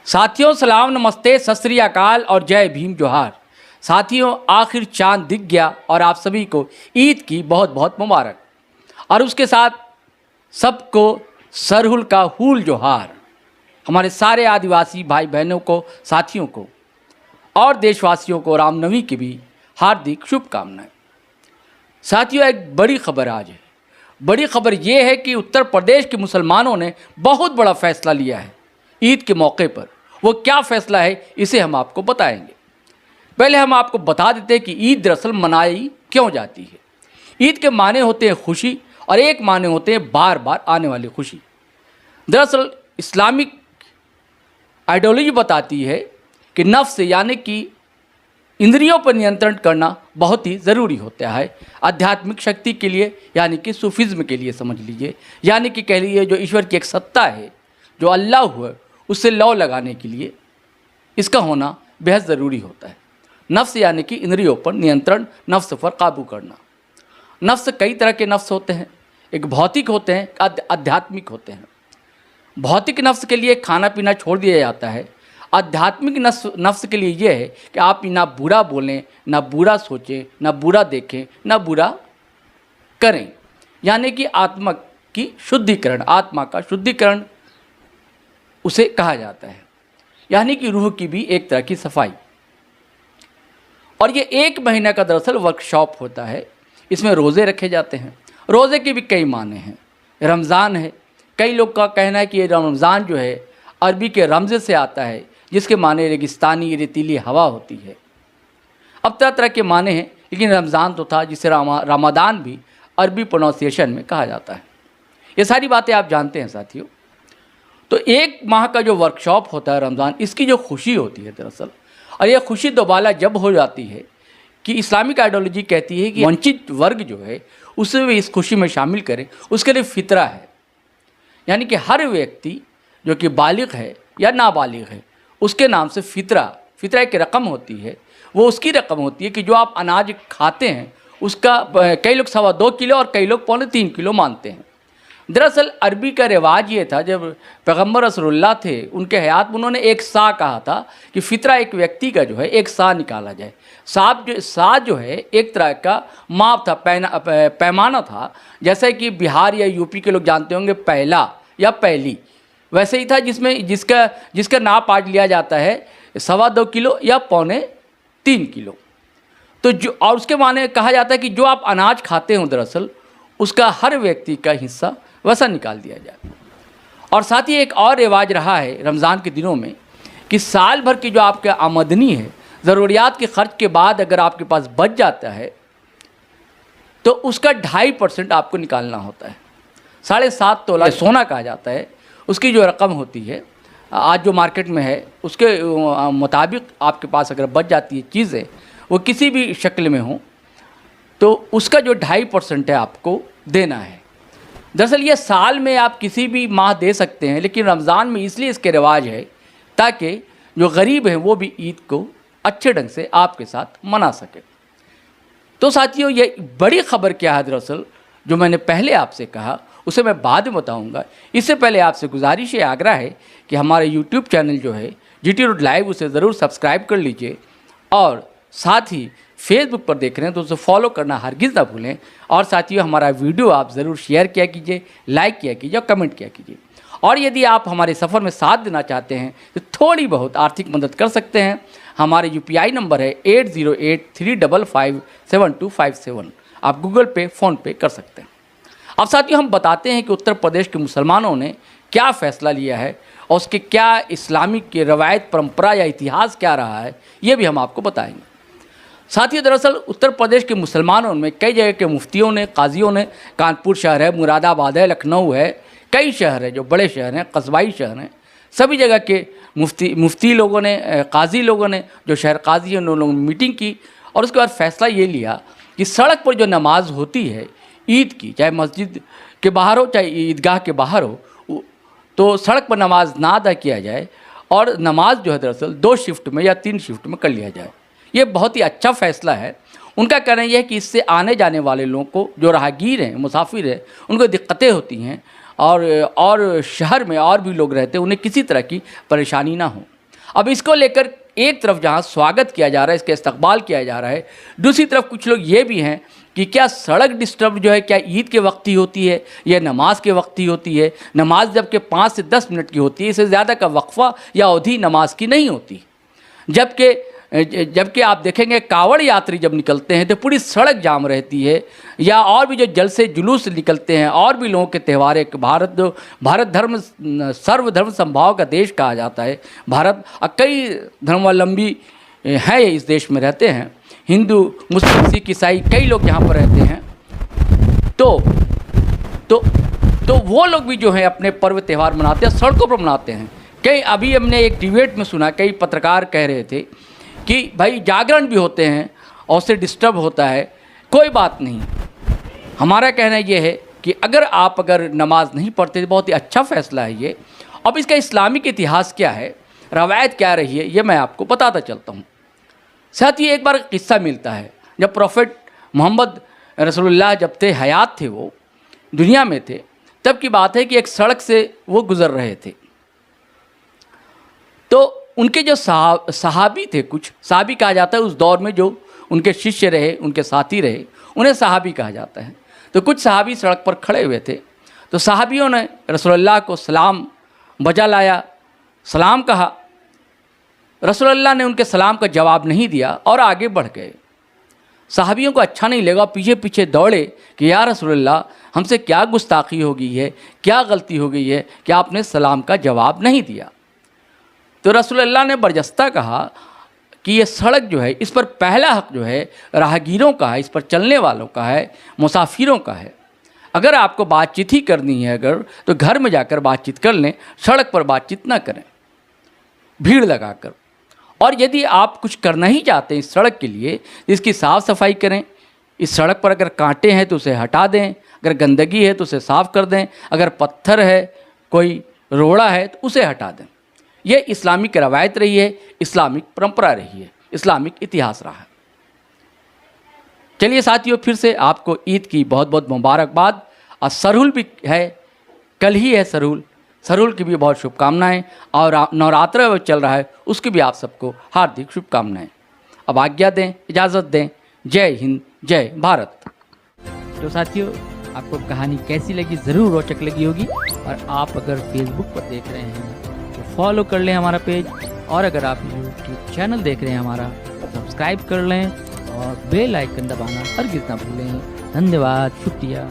साथियों सलाम नमस्ते सत श्री अकाल और जय भीम जोहार। साथियों आखिर चांद दिख गया और आप सभी को ईद की बहुत बहुत मुबारक और उसके साथ सबको सरहुल का हुल जोहार। हमारे सारे आदिवासी भाई बहनों को, साथियों को और देशवासियों को रामनवमी की भी हार्दिक शुभकामनाएं। साथियों एक बड़ी खबर आज है। बड़ी खबर ये है कि उत्तर प्रदेश के मुसलमानों ने बहुत बड़ा फैसला लिया है ईद के मौके पर। वो क्या फ़ैसला है इसे हम आपको बताएंगे। पहले हम आपको बता देते हैं कि ईद दरअसल मनाई क्यों जाती है। ईद के माने होते हैं खुशी और एक माने होते हैं बार बार आने वाली खुशी। दरअसल इस्लामिक आइडियोलॉजी बताती है कि नफ्स यानी कि इंद्रियों पर नियंत्रण करना बहुत ही ज़रूरी होता है आध्यात्मिक शक्ति के लिए, यानी कि सूफिज़्म के लिए समझ लीजिए, यानी कि कह लीजिए जो ईश्वर की एक सत्ता है, जो अल्लाह हुआ, उससे लौ लगाने के लिए इसका होना बेहद ज़रूरी होता है। नफ्स यानी कि इंद्रियों पर नियंत्रण, नफ्स पर काबू करना। नफ्स कई तरह के नफ्स होते हैं, एक भौतिक होते हैं, आध्यात्मिक होते हैं। भौतिक नफ्स के लिए खाना पीना छोड़ दिया जाता है। आध्यात्मिक नफ्स के लिए यह है कि आप ना बुरा बोलें, ना बुरा सोचें, ना बुरा देखें, ना बुरा करें, यानी कि आत्मा की शुद्धिकरण, आत्मा का शुद्धिकरण उसे कहा जाता है, यानी कि रूह की भी एक तरह की सफाई। और ये 1 महीने का दरअसल वर्कशॉप होता है। इसमें रोज़े रखे जाते हैं। रोज़े के भी कई माने हैं। रमज़ान है, कई लोग का कहना है कि ये रमज़ान जो है अरबी के रमज़े से आता है, जिसके माने रेगिस्तानी रेतीली हवा होती है। अब तरह तरह के माने हैं, लेकिन रमज़ान तो था, जिसे रमादान भी अरबी प्रोनाउंसिएशन में कहा जाता है। ये सारी बातें आप जानते हैं साथियों। तो 1 माह का जो वर्कशॉप होता है रमज़ान, इसकी जो खुशी होती है दरअसल, और यह खुशी दोबारा जब हो जाती है कि इस्लामिक आइडियोलॉजी कहती है कि वंचित वर्ग जो है उसे भी इस खुशी में शामिल करें, उसके लिए फ़ितरा है। यानी कि हर व्यक्ति जो कि बालिग है या नाबालिग है, उसके नाम से फ़ितरा एक रकम होती है। वो उसकी रकम होती है कि जो आप अनाज खाते हैं उसका कई लोग 2.25 किलो और कई लोग 3.25 किलो मानते हैं। दरअसल अरबी का रिवाज ये था, जब पैगम्बर रसूलुल्लाह थे उनके हयात में उन्होंने एक सा कहा था कि फ़ितरा एक व्यक्ति का जो है एक सा निकाला जाए। सा जो है एक तरह का माप था, पैमाना था। जैसे कि बिहार या यूपी के लोग जानते होंगे पहला या पहली, वैसे ही था जिसमें जिसका नाप आज लिया जाता है 2.25 किलो या 3.25 किलो। तो जो और उसके माने कहा जाता है कि जो आप अनाज खाते हो दरअसल उसका हर व्यक्ति का हिस्सा वैसा निकाल दिया जाए। और साथ ही एक और रिवाज रहा है रमज़ान के दिनों में कि साल भर की जो आपकी आमदनी है, ज़रूरियात के खर्च के बाद अगर आपके पास बच जाता है तो उसका 2.5% आपको निकालना होता है। 7.5 तोला सोना कहा जाता है, उसकी जो रकम होती है आज जो मार्केट में है उसके मुताबिक आपके पास अगर बच जाती है चीज़ें, वो किसी भी शक्ल में हो, तो उसका जो 2.5% है आपको देना है। दरअसल ये साल में आप किसी भी माह दे सकते हैं, लेकिन रमज़ान में इसलिए इसके रिवाज है ताकि जो गरीब हैं वो भी ईद को अच्छे ढंग से आपके साथ मना सके। तो साथियों ये बड़ी खबर क्या है दरअसल, जो मैंने पहले आपसे कहा उसे मैं बाद में बताऊंगा। इससे पहले आपसे गुजारिश है, आग्रह है कि हमारे यूट्यूब चैनल जो है GT रोड लाइव, उसे ज़रूर सब्सक्राइब कर लीजिए और साथ ही फेसबुक पर देख रहे हैं तो उसे फॉलो करना हरगिज़ ना भूलें। और साथियों हमारा वीडियो आप ज़रूर शेयर किया कीजिए, लाइक किया कीजिए और कमेंट किया कीजिए। और यदि आप हमारे सफ़र में साथ देना चाहते हैं तो थोड़ी बहुत आर्थिक मदद कर सकते हैं। हमारे UPI नंबर है 8083557257। आप गूगल पे, फ़ोनपे कर सकते हैं। अब साथियों हम बताते हैं कि उत्तर प्रदेश के मुसलमानों ने क्या फ़ैसला लिया है और उसके क्या इस्लामिक की रवायत, परंपरा या इतिहास क्या रहा है, ये भी हम आपको बताएंगे। साथियों दरअसल उत्तर प्रदेश के मुसलमानों में कई जगह के मुफ्तियों ने, काजियों ने, कानपुर शहर है, मुरादाबाद है, लखनऊ है, कई शहर है जो बड़े शहर हैं, कस्बाई शहर हैं, सभी जगह के मुफ्ती लोगों ने, काजी लोगों ने, जो शहर काजी हैं, उन लोगों ने मीटिंग की और उसके बाद फ़ैसला ये लिया कि सड़क पर जो नमाज होती है ईद की, चाहे मस्जिद के बाहर हो चाहे ईदगाह के बाहर हो, तो सड़क पर नमाज ना अदा किया जाए और नमाज जो है दरअसल 2 शिफ्ट में या 3 शिफ्ट में कर लिया जाए। ये बहुत ही अच्छा फ़ैसला है। उनका कहना यह है कि इससे आने जाने वाले लोगों को, जो राहगीर हैं, मुसाफिर हैं, उनको दिक्कतें होती हैं और शहर में और भी लोग रहते हैं, उन्हें किसी तरह की परेशानी ना हो। अब इसको लेकर एक तरफ जहाँ स्वागत किया जा रहा है, इसका इस्तकबाल किया जा रहा है, दूसरी तरफ कुछ लोग ये भी हैं कि क्या सड़क डिस्टर्ब जो है क्या ईद के वक्त ही होती है या नमाज के वक्त ही होती है। नमाज जबकि 5 से 10 मिनट की होती है, इससे ज़्यादा का वक्फा या अवधि नमाज की नहीं होती। जबकि आप देखेंगे कावड़ यात्री जब निकलते हैं तो पूरी सड़क जाम रहती है, या और भी जो जलसे जुलूस निकलते हैं, और भी लोगों के त्यौहार। एक भारत धर्म सर्वधर्म संभाव का देश कहा जाता है। भारत कई धर्मावलंबी हैं इस देश में रहते हैं, हिंदू मुस्लिम सिख ईसाई कई लोग यहाँ पर रहते हैं। तो वो लोग भी जो है अपने पर्व त्यौहार मनाते हैं, सड़कों पर मनाते हैं। कई अभी हमने एक डिबेट में सुना, कई पत्रकार कह रहे थे कि भाई जागरण भी होते हैं और उससे डिस्टर्ब होता है, कोई बात नहीं। हमारा कहना ये है कि अगर नमाज नहीं पढ़ते तो बहुत ही अच्छा फ़ैसला है ये। अब इसका इस्लामिक इतिहास क्या है, रवायत क्या रही है, ये मैं आपको बताता चलता हूँ। साथ ही एक बार किस्सा मिलता है, जब प्रॉफिट मोहम्मद रसूलुल्लाह जब थे हयात थे, वो दुनिया में थे, तब की बात है कि एक सड़क से वो गुज़र रहे थे। तो उनके जो सहाबी थे, कुछ सहाबी कहा जाता है उस दौर में जो उनके शिष्य रहे, उनके साथी रहे, उन्हें सहाबी कहा जाता है। तो कुछ सहाबी सड़क पर खड़े हुए थे, तो सहाबियों ने रसूलुल्लाह को सलाम बजा लाया, सलाम कहा। रसूलुल्लाह ने उनके सलाम का जवाब नहीं दिया और आगे बढ़ गए। सहाबियों को अच्छा नहीं लगा, पीछे पीछे दौड़े कि या रसूलुल्लाह, हमसे क्या गुस्ताखी हो गई है, क्या गलती हो गई है कि आपने सलाम का जवाब नहीं दिया। तो रसूलुल्लाह ने बरजस्ता कहा कि ये सड़क जो है, इस पर पहला हक जो है राहगीरों का है, इस पर चलने वालों का है, मुसाफिरों का है। अगर आपको बातचीत ही करनी है तो घर में जाकर बातचीत कर लें, सड़क पर बातचीत ना करें भीड़ लगाकर। और यदि आप कुछ करना ही चाहते हैं इस सड़क के लिए, इसकी साफ़ सफाई करें। इस सड़क पर अगर कांटे हैं तो उसे हटा दें, अगर गंदगी है तो उसे साफ़ कर दें, अगर पत्थर है, कोई रोड़ा है तो उसे हटा दें। ये इस्लामिक रवायत रही है, इस्लामिक परंपरा रही है, इस्लामिक इतिहास रहा है। चलिए साथियों, फिर से आपको ईद की बहुत बहुत मुबारकबाद। और सरहुल भी है, कल ही है सरहुल की भी बहुत शुभकामनाएं। और नवरात्र चल रहा है, उसकी भी आप सबको हार्दिक शुभकामनाएं। अब आज्ञा दें, इजाज़त दें। जय हिंद, जय भारत। तो साथियों, आपको कहानी कैसी लगी, ज़रूर रोचक लगी होगी। और आप अगर फेसबुक पर देख रहे हैं तो फॉलो कर लें हमारा पेज, और अगर आप यूट्यूब चैनल देख रहे हैं हमारा, सब्सक्राइब कर लें और बेल आइकन दबाना हरगिज़ ना भूलें। धन्यवाद, शुक्रिया।